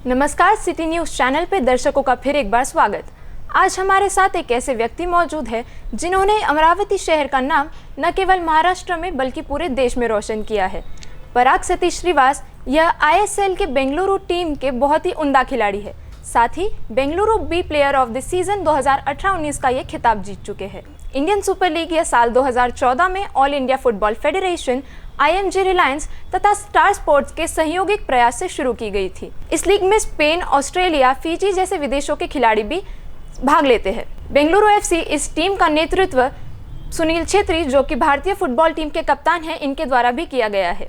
नमस्कार, city news channel पे दर्शकों का फिर एक बार स्वागत। आज हमारे साथ एक ऐसे व्यक्ति मौजूद है जिन्होंने अमरावती शहर का नाम न केवल महाराष्ट्र में बल्कि पूरे देश में रोशन किया है। पराग सतीश श्रीवास यह आईएसएल के बेंगलुरु टीम के बहुत ही उम्दा खिलाड़ी है। साथ ही Bengaluru B player of the season 2018-19 का ये खिताब जीत चुके हैं। इंडियन सुपर लीग यह साल 2014 में all India football federation, IMG Reliance तथा स्टार स्पोर्ट्स के सहयोगिक प्रयास से शुरू की गई थी। इस लीग में स्पेन, ऑस्ट्रेलिया, फिजी जैसे विदेशों के खिलाड़ी भी भाग लेते हैं। बेंगलुरु FC इस टीम का नेतृत्व सुनील छेत्री, जो कि भारतीय फुटबॉल टीम के कप्तान हैं, इनके द्वारा भी किया गया है।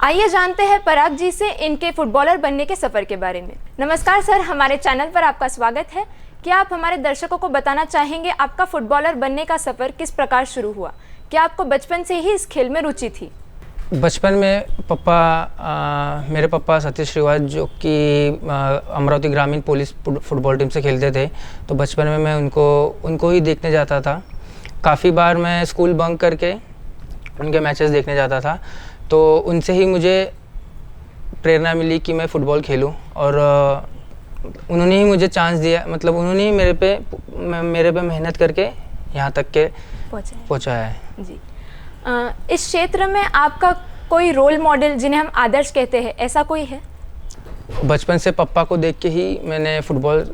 आइए जानते हैं पराग जी से इनके फुटबॉलर बनने के सफ़र के बारे में। नमस्कार सर, हमारे चैनल पर आपका स्वागत है। क्या आप हमारे दर्शकों को बताना चाहेंगे आपका फुटबॉलर बनने का सफ़र किस प्रकार शुरू हुआ? क्या आपको बचपन से ही इस खेल में रुचि थी? बचपन में मेरे पापा सतीश श्रीवास, जो कि अमरावती ग्रामीण पुलिस फुटबॉल टीम से खेलते थे, तो बचपन में मैं उनको ही देखने जाता था। काफ़ी बार मैं स्कूल बंक करके उनके मैचेस देखने जाता था, तो उनसे ही मुझे प्रेरणा मिली कि मैं फ़ुटबॉल खेलूं, और उन्होंने ही मुझे चांस दिया। मतलब उन्होंने ही मेरे पे मेहनत करके यहाँ तक के पहुँचाया है जी। इस क्षेत्र में आपका कोई रोल मॉडल, जिन्हें हम आदर्श कहते हैं, ऐसा कोई है? बचपन से पापा को देख के ही मैंने फ़ुटबॉल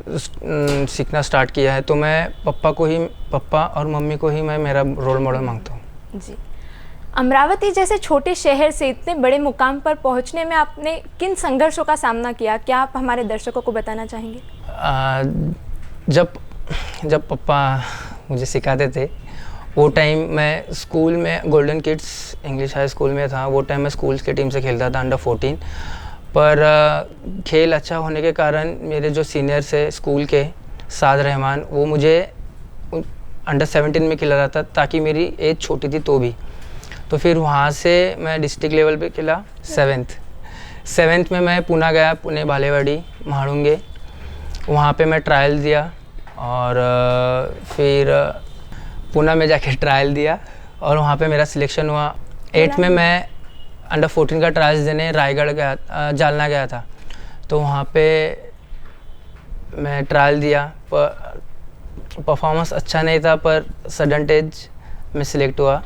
सीखना स्टार्ट किया है, तो मैं पापा और मम्मी को ही मैं मेरा रोल मॉडल मानता हूँ जी। अमरावती जैसे छोटे शहर से इतने बड़े मुकाम पर पहुंचने में आपने किन संघर्षों का सामना किया? क्या आप हमारे दर्शकों को बताना चाहेंगे? जब पापा मुझे सिखाते थे, वो टाइम मैं स्कूल में golden kids English high school में था। वो टाइम मैं स्कूल की टीम से खेलता था, अंडर 14। पर खेल अच्छा होने के कारण मेरे जो सीनियर्स है स्कूल के, साद रहमान, वो मुझे अंडर 17 में खिला रहा था, ताकि मेरी एज छोटी थी तो भी। तो फिर वहाँ से मैं डिस्ट्रिक्ट लेवल पे खेला। 7th में मैं पुणे गया, पुणे बालेवाड़ी महाड़ूंगे, वहाँ पे मैं ट्रायल दिया, और फिर पुणे में जाके ट्रायल दिया और वहाँ पे मेरा सिलेक्शन हुआ। 8th में मैं अंडर 14 का ट्रायल्स देने रायगढ़ गया, जालना गया था, तो वहाँ पे मैं ट्रायल दिया। पर परफॉर्मेंस अच्छा नहीं था, पर सडन टेज में सिलेक्ट हुआ।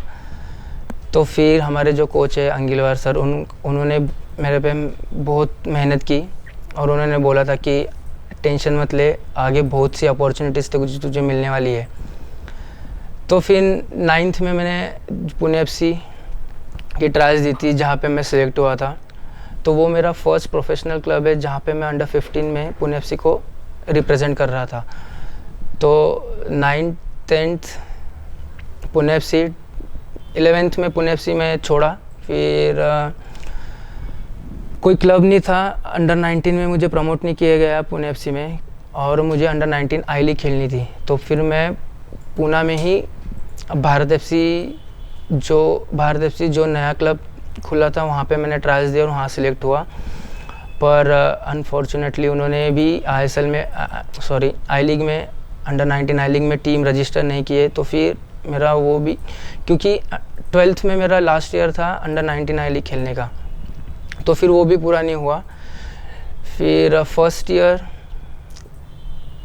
तो फिर हमारे जो कोच है अंगिलवार सर, उन्होंने मेरे पे बहुत मेहनत की, और उन्होंने बोला था कि टेंशन मत ले, आगे बहुत सी अपॉर्चुनिटीज़ तुझे मिलने वाली है। तो फिर 9th में मैंने पुणे FC की ट्रायल्स दी थी, जहाँ पे मैं सिलेक्ट हुआ था। तो वो मेरा फर्स्ट प्रोफेशनल क्लब है, जहाँ पे मैं अंडर 15 में पुणे FC को रिप्रेजेंट कर रहा था। तो 9th 10th Pune FC, 11th में पुणे FC में छोड़ा। फिर कोई क्लब नहीं था। अंडर 19 में मुझे प्रमोट नहीं किया गया पुणे FC में, और मुझे अंडर 19 आई लीग खेलनी थी। तो फिर मैं पुणे में ही भारत FC जो नया क्लब खुला था, वहाँ पे मैंने ट्रायल्स दिया और वहाँ सिलेक्ट हुआ। पर अनफॉर्चुनेटली उन्होंने भी आई लीग में अंडर 19 आई लीग में टीम रजिस्टर नहीं किए। तो फिर मेरा वो भी, क्योंकि 12th में मेरा लास्ट ईयर था अंडर 19 आई लीग खेलने का, तो फिर वो भी पूरा नहीं हुआ। फिर फर्स्ट ईयर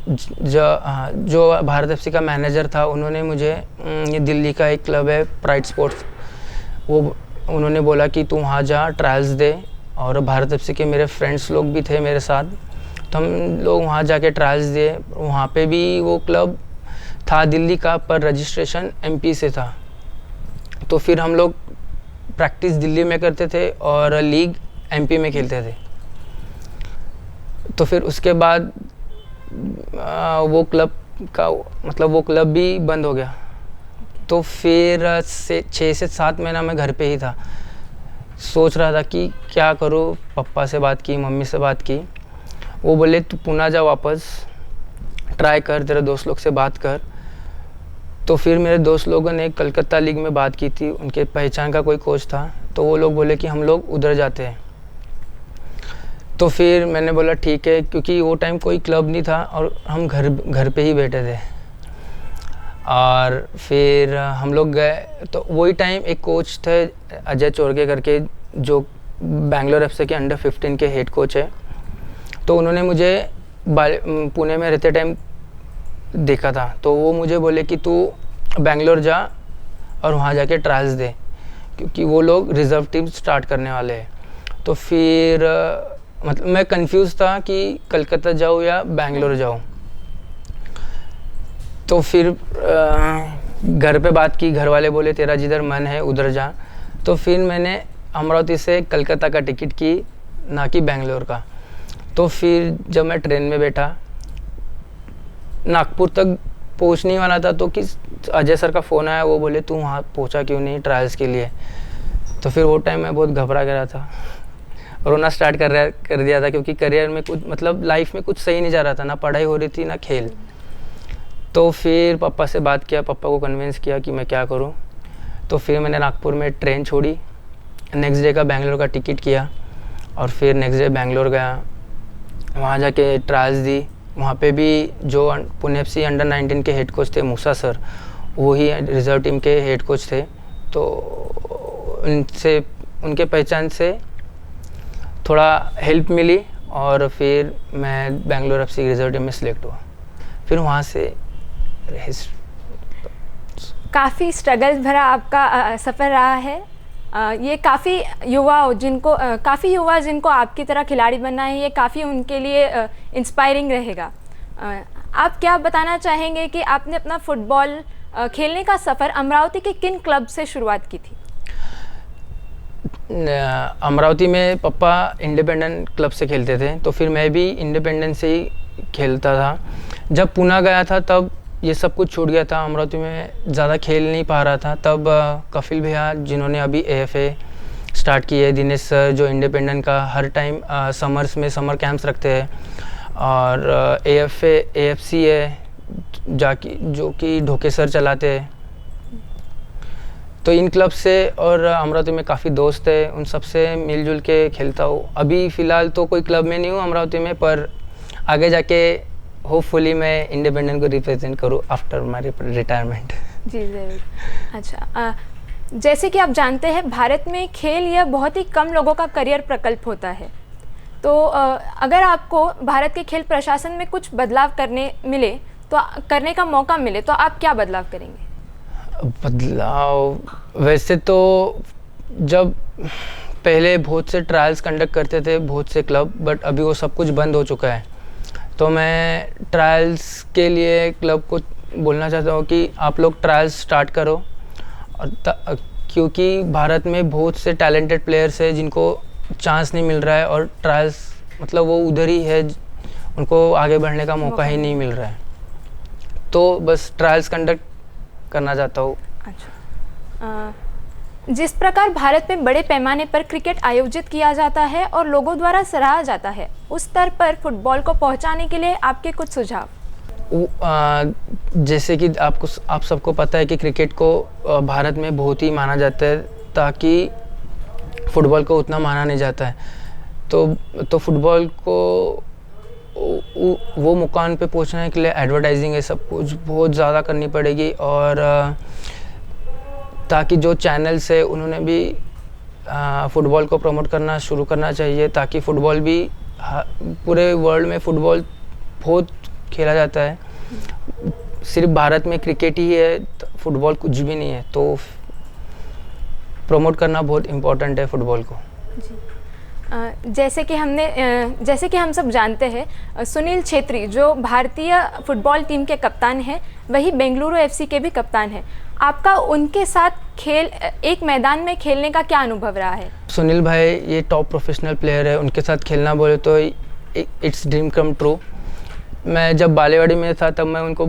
जो भारत FC का मैनेजर था, उन्होंने मुझे, ये दिल्ली का एक क्लब है प्राइड स्पोर्ट्स, वो उन्होंने बोला कि तू वहाँ जा, ट्रायल्स दे। और भारत FC के मेरे फ्रेंड्स लोग भी थे मेरे साथ, तो हम लोग वहाँ जाके ट्रायल्स दिए। वहाँ पे भी वो क्लब था दिल्ली का, पर रजिस्ट्रेशन MP से था। तो फिर हम लोग प्रैक्टिस दिल्ली में करते थे और लीग MP में खेलते थे। तो फिर उसके बाद वो क्लब भी बंद हो गया। तो फिर 6 से 7 महीना मैं घर पे ही था, सोच रहा था कि क्या करूँ। पापा से बात की, मम्मी से बात की, वो बोले तू पुणे जा, वापस ट्राई कर, तेरे दोस्त लोग से बात कर। तो फिर मेरे दोस्त लोगों ने कलकत्ता लीग में बात की थी, उनके पहचान का कोई कोच था, तो वो लोग बोले कि हम लोग उधर जाते हैं। तो फिर मैंने बोला ठीक है, क्योंकि वो टाइम कोई क्लब नहीं था और हम घर पे ही बैठे थे। और फिर हम लोग गए, तो वही टाइम एक कोच थे अजय चोरगे करके, जो बैंगलोर FC के अंडर 15 के हेड कोच है। तो उन्होंने मुझे पुणे में रहते टाइम देखा था, तो वो मुझे बोले कि तू बेंगलोर जा और वहाँ जाके ट्रायल्स दे, क्योंकि वो लोग रिज़र्व टीम स्टार्ट करने वाले हैं। तो फिर मतलब मैं कंफ्यूज था कि कलकत्ता जाऊँ या बेंगलोर जाऊँ। तो फिर घर पे बात की, घर वाले बोले तेरा जिधर मन है उधर जा। तो फिर मैंने अमरावती से कलकत्ता का टिकट की, ना कि बेंगलोर का। तो फिर जब मैं ट्रेन में बैठा, नागपुर तक पहुंचने ही वाला था, तो कि अजय सर का फ़ोन आया, वो बोले तू वहाँ पहुंचा क्यों नहीं ट्रायल्स के लिए। तो फिर वो टाइम मैं बहुत घबरा गया था, रोना स्टार्ट कर दिया था, क्योंकि करियर में कुछ मतलब लाइफ में कुछ सही नहीं जा रहा था, ना पढ़ाई हो रही थी ना खेल। तो फिर पापा से बात किया, पापा को कन्विंस किया कि मैं क्या करूं। तो फिर मैंने नागपुर में ट्रेन छोड़ी, नेक्स्ट डे का बेंगलोर का टिकट किया और फिर नेक्स्ट डे बेंगलोर गया। वहाँ जाके ट्रायल्स दी। वहाँ पे भी जो पुणे FC अंडर 19 के हेड कोच थे मूसा सर, वो ही रिज़र्व टीम के हेड कोच थे। तो उनके पहचान से थोड़ा हेल्प मिली और फिर मैं बेंगलोर FC रिज़र्व टीम में सिलेक्ट हुआ। फिर वहाँ से काफ़ी स्ट्रगल भरा आपका सफ़र रहा है। ये काफ़ी युवा जिनको आपकी तरह खिलाड़ी बनना है, ये काफ़ी उनके लिए इंस्पायरिंग रहेगा। आप क्या बताना चाहेंगे कि आपने अपना फुटबॉल खेलने का सफ़र अमरावती के किन क्लब से शुरुआत की थी? अमरावती में पापा इंडिपेंडेंट क्लब से खेलते थे, तो फिर मैं भी इंडिपेंडेंट से ही खेलता था। जब पुणे गया था तब ये सब कुछ छूट गया था, अमरावती में ज़्यादा खेल नहीं पा रहा था। तब कपिल भैया जिन्होंने अभी AFA स्टार्ट की है, दिनेश सर जो इंडिपेंडेंट का हर टाइम समर्स में समर कैंप्स रखते हैं, और AFC है जो कि ढोके सर चलाते हैं। तो इन क्लब से और अमरावती में काफ़ी दोस्त है, उन सब से मिलजुल के खेलता हूँ। अभी फ़िलहाल तो कोई क्लब में नहीं हूँ अमरावती में, पर आगे जाके होपफुली मैं इंडिपेंडेंट को रिप्रेजेंट करूँ आफ्टर माय रिटायरमेंट। जी ज़रूर। अच्छा, जैसे कि आप जानते हैं भारत में खेल यह बहुत ही कम लोगों का करियर प्रकल्प होता है। तो अगर आपको भारत के खेल प्रशासन में कुछ बदलाव करने का मौका मिले तो आप क्या बदलाव करेंगे? बदलाव वैसे तो जब पहले बहुत से ट्रायल्स कंडक्ट करते थे बहुत से क्लब, बट अभी वो सब कुछ बंद हो चुका है। तो मैं ट्रायल्स के लिए क्लब को बोलना चाहता हूँ कि आप लोग ट्रायल्स स्टार्ट करो, और क्योंकि भारत में बहुत से टैलेंटेड प्लेयर्स हैं जिनको चांस नहीं मिल रहा है, और ट्रायल्स मतलब वो उधर ही है, उनको आगे बढ़ने का मौका ही नहीं मिल रहा है। तो बस ट्रायल्स कंडक्ट करना चाहता हूँ। अच्छा, जिस प्रकार भारत में बड़े पैमाने पर क्रिकेट आयोजित किया जाता है और लोगों द्वारा सराहा जाता है, उस स्तर पर फुटबॉल को पहुंचाने के लिए आपके कुछ सुझाव? जैसे कि आप सबको पता है कि क्रिकेट को भारत में बहुत ही माना जाता है, ताकि फुटबॉल को उतना माना नहीं जाता है। तो फुटबॉल को वो मुकाम पे पहुंचने के लिए एडवर्टाइजिंग है सब कुछ बहुत ज़्यादा करनी पड़ेगी, और ताकि जो चैनल्स है उन्होंने भी फुटबॉल को प्रमोट करना शुरू करना चाहिए, ताकि फुटबॉल भी पूरे वर्ल्ड में फुटबॉल बहुत खेला जाता है। सिर्फ भारत में क्रिकेट ही है, फुटबॉल कुछ भी नहीं है। तो प्रमोट करना बहुत इम्पोर्टेंट है फुटबॉल को। जी। जैसे कि हम सब जानते हैं, सुनील छेत्री जो भारतीय फुटबॉल टीम के कप्तान हैं, वही बेंगलुरु FC के भी कप्तान हैं। आपका उनके साथ एक मैदान में खेलने का क्या अनुभव रहा है? सुनील भाई ये टॉप प्रोफेशनल प्लेयर है, उनके साथ खेलना बोले तो इट्स ड्रीम कम ट्रू। मैं जब बालेवाड़ी में था तब मैं उनको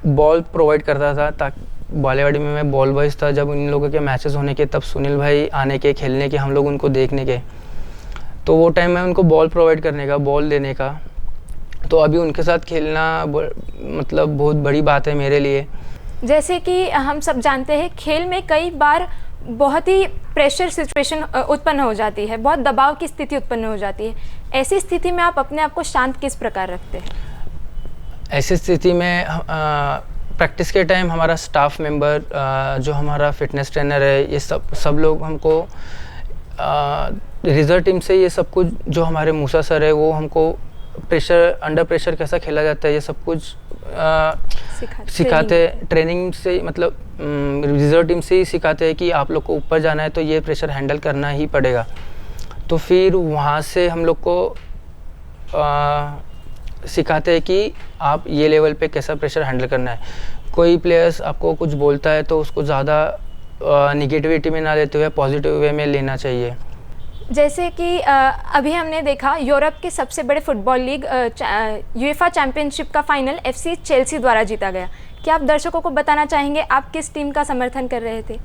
बॉल प्रोवाइड करता था, ताकि बालेवाड़ी में मैं बॉल बॉयज़ था। जब इन लोगों के मैचेस होने के तब सुनील भाई आने के खेलने के, हम लोग उनको देखने के, तो वो टाइम में उनको बॉल प्रोवाइड करने का, बॉल देने का। तो अभी उनके साथ खेलना मतलब बहुत बड़ी बात है मेरे लिए। जैसे कि हम सब जानते हैं खेल में कई बार बहुत ही प्रेशर सिचुएशन उत्पन्न हो जाती है, बहुत दबाव की स्थिति उत्पन्न हो जाती है। ऐसी स्थिति में आप अपने आप को शांत किस प्रकार रखते हैं? ऐसी स्थिति में प्रैक्टिस के टाइम हमारा स्टाफ मेंबर जो हमारा फिटनेस ट्रेनर है, ये सब लोग हमको रिजर्व टीम से ये सब कुछ, जो हमारे मूसा सर है वो हमको अंडर प्रेशर कैसा खेला जाता है, ये सब कुछ सिखाते हैं। ट्रेनिंग से मतलब रिजर्व टीम से ही सिखाते हैं कि आप लोग को ऊपर जाना है तो ये प्रेशर हैंडल करना ही पड़ेगा। तो फिर वहाँ से हम लोग को सिखाते हैं कि आप ये लेवल पे कैसा प्रेशर हैंडल करना है। कोई प्लेयर्स आपको कुछ बोलता है तो उसको ज़्यादा निगेटिविटी में ना लेते हुए पॉजिटिव वे में लेना चाहिए। जैसे कि अभी हमने देखा यूरोप के सबसे बड़े फुटबॉल लीग यूएफा चैंपियनशिप का फाइनल एफसी चेल्सी द्वारा जीता गया। क्या आप दर्शकों को बताना चाहेंगे आप किस टीम का समर्थन कर रहे थे?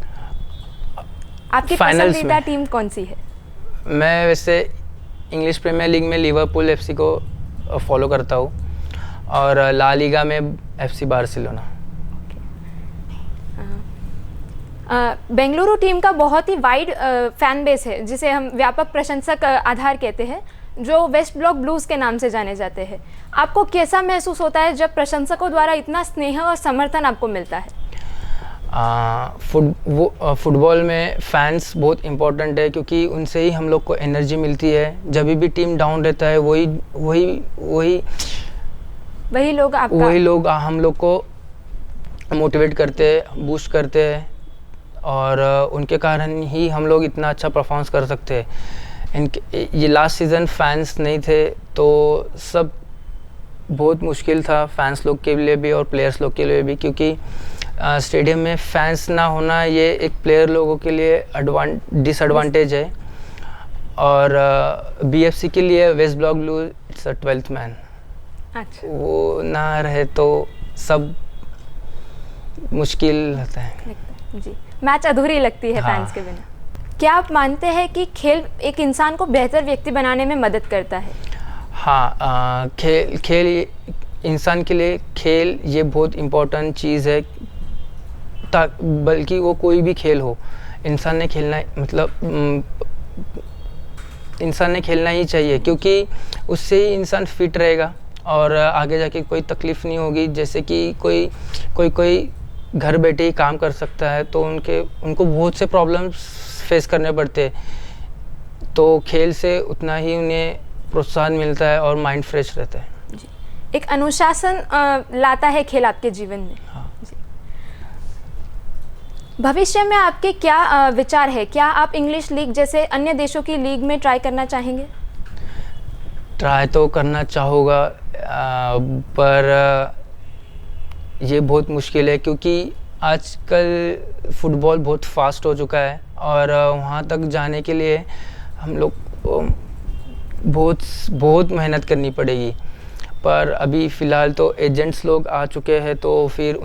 आपकी पसंदीदा टीम कौन सी है? मैं वैसे इंग्लिश प्रीमियर लीग में लिवरपूल एफसी को फॉलो करता हूँ और ला लीगा में एफसी बार्सिलोना। बेंगलुरु टीम का बहुत ही वाइड फैन बेस है जिसे हम व्यापक प्रशंसक आधार कहते हैं, जो वेस्ट ब्लॉक ब्लूज़ के नाम से जाने जाते हैं। आपको कैसा महसूस होता है जब प्रशंसकों द्वारा इतना स्नेह और समर्थन आपको मिलता है? फुटबॉल में फैंस बहुत इम्पोर्टेंट है क्योंकि उनसे ही हम लोग को एनर्जी मिलती है। जब भी टीम डाउन रहता है वही लोग हम लोग को मोटिवेट करते हैं, बूस्ट करते हैं और उनके कारण ही हम लोग इतना अच्छा परफॉर्मेंस कर सकते हैं। ये लास्ट सीज़न फैंस नहीं थे तो सब बहुत मुश्किल था फैंस लोग के लिए भी और प्लेयर्स लोग के लिए भी, क्योंकि स्टेडियम में फैंस ना होना ये एक प्लेयर लोगों के लिए डिसएडवांटेज है। और बीएफसी के लिए west block blue it's a 12th man. अच्छा, वो ना रहे तो सब मुश्किल होता है जी, मैच अधूरी लगती है फैंस के बिना। क्या आप मानते हैं कि खेल एक इंसान को बेहतर व्यक्ति बनाने में मदद करता है? हाँ, खेल इंसान के लिए खेल ये बहुत इम्पोर्टेंट चीज़ है। बल्कि वो कोई भी खेल हो, इंसान ने खेलना इंसान ने खेलना ही चाहिए, क्योंकि उससे ही इंसान फिट रहेगा और आगे जाके कोई तकलीफ़ नहीं होगी। जैसे कि कोई घर बैठे ही काम कर सकता है तो उनको बहुत से प्रॉब्लम्स फेस करने पड़ते हैं, तो खेल से उतना ही उन्हें प्रोत्साहन मिलता है और माइंड फ्रेश रहता है। जी, एक अनुशासन लाता है खेल आपके जीवन में। हाँ। भविष्य में आपके क्या विचार है? क्या आप इंग्लिश लीग जैसे अन्य देशों की लीग में ट्राई करना चाहेंगे? ट्राई तो करना चाहूँगा पर ये बहुत मुश्किल है, क्योंकि आजकल फुटबॉल बहुत फास्ट हो चुका है और वहाँ तक जाने के लिए हम लोग को बहुत मेहनत करनी पड़ेगी। पर अभी फ़िलहाल तो एजेंट्स लोग आ चुके हैं, तो फिर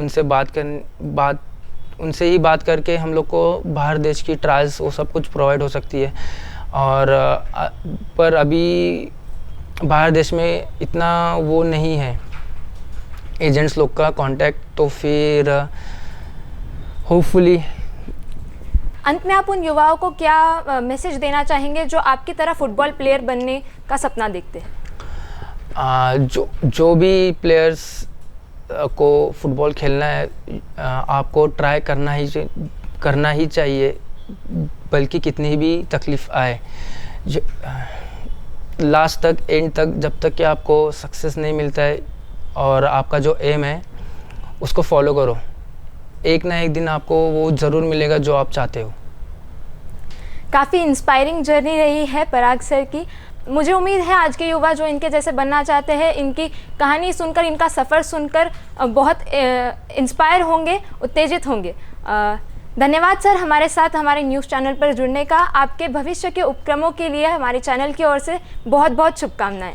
उनसे ही बात करके हम लोग को बाहर देश की ट्रायल्स वो सब कुछ प्रोवाइड हो सकती है। और पर अभी बाहर देश में इतना वो नहीं है एजेंट्स लोग का कांटेक्ट, तो फिर होपफुली। अंत में आप उन युवाओं को क्या मैसेज देना चाहेंगे जो आपकी तरह फुटबॉल प्लेयर बनने का सपना देखते हैं? जो भी प्लेयर्स को फुटबॉल खेलना है आपको ट्राई करना ही चाहिए, बल्कि कितनी भी तकलीफ़ आए। लास्ट तक, एंड तक, जब तक कि आपको सक्सेस नहीं मिलता है और आपका जो एम है उसको फॉलो करो, एक ना एक दिन आपको वो ज़रूर मिलेगा जो आप चाहते हो। काफ़ी इंस्पायरिंग जर्नी रही है पराग सर की। मुझे उम्मीद है आज के युवा जो इनके जैसे बनना चाहते हैं, इनकी कहानी सुनकर, इनका सफ़र सुनकर बहुत इंस्पायर होंगे, उत्तेजित होंगे। धन्यवाद सर हमारे साथ हमारे न्यूज़ चैनल पर जुड़ने का। आपके भविष्य के उपक्रमों के लिए हमारे चैनल की ओर से बहुत बहुत शुभकामनाएं।